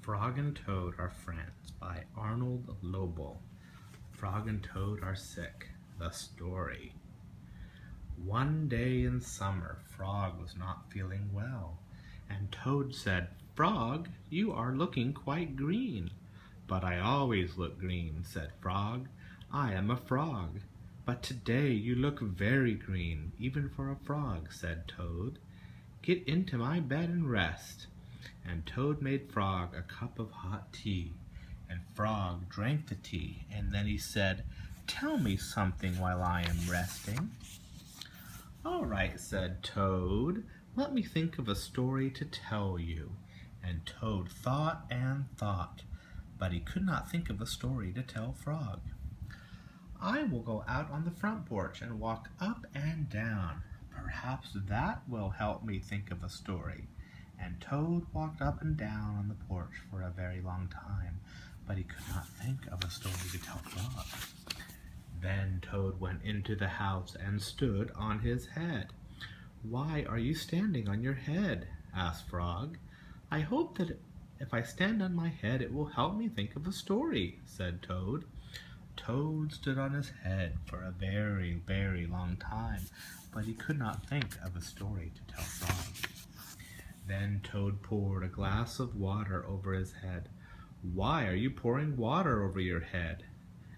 Frog and Toad Are Friends by Arnold Lobel. Frog and Toad Are Sick. The Story. One day in summer, Frog was not feeling well, and Toad said, "Frog, you are looking quite green." "But I always look green," said Frog. "I am a frog." "But today you look very green, even for a frog," said Toad. "Get into my bed and rest." And Toad made Frog a cup of hot tea, and Frog drank the tea, and then he said, "Tell me something while I am resting." "All right," said Toad, "let me think of a story to tell you." And Toad thought and thought, but he could not think of a story to tell Frog. "I will go out on the front porch and walk up and down. Perhaps that will help me think of a story." And Toad walked up and down on the porch for a very long time, but he could not think of a story to tell Frog. Then Toad went into the house and stood on his head. "Why are you standing on your head?" asked Frog. "I hope that if I stand on my head it will help me think of a story," said Toad. Toad stood on his head for a very, very long time, but he could not think of a story to tell Frog. Then Toad poured a glass of water over his head. "Why are you pouring water over your head?"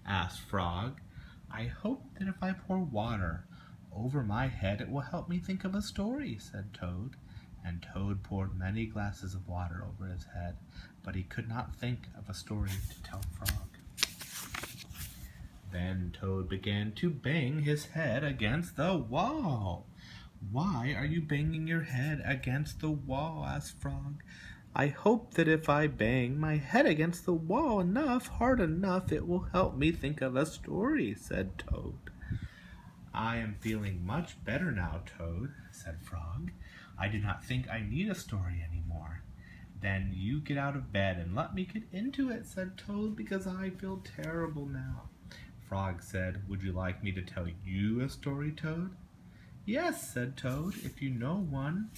asked Frog. "I hope that if I pour water over my head it will help me think of a story," said Toad. And Toad poured many glasses of water over his head, but he could not think of a story to tell Frog. Then Toad began to bang his head against the wall. "Why are you banging your head against the wall?" asked Frog. "I hope that if I bang my head against the wall hard enough, it will help me think of a story," said Toad. "I am feeling much better now, Toad," said Frog. "I do not think I need a story anymore." "Then you get out of bed and let me get into it," said Toad, "because I feel terrible now." Frog said, "Would you like me to tell you a story, Toad?" "Yes," said Toad, "if you know one."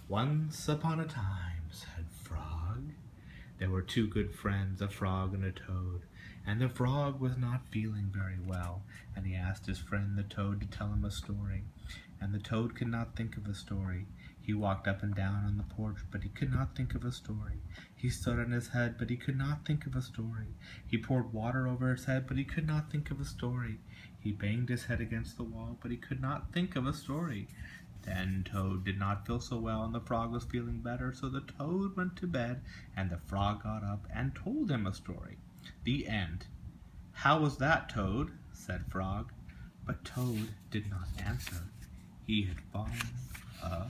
"Once upon a time," said Frog, "there were two good friends, a frog and a toad, and the frog was not feeling very well, and he asked his friend the toad to tell him a story, and the toad could not think of a story. He walked up and down on the porch, but he could not think of a story. He stood on his head, but he could not think of a story. He poured water over his head, but he could not think of a story. He banged his head against the wall, but he could not think of a story." Then Toad did not feel so well, and the frog was feeling better, so the toad went to bed, and the frog got up and told him a story. The end. "How was that, Toad?" said Frog. But Toad did not answer. He had fallen asleep.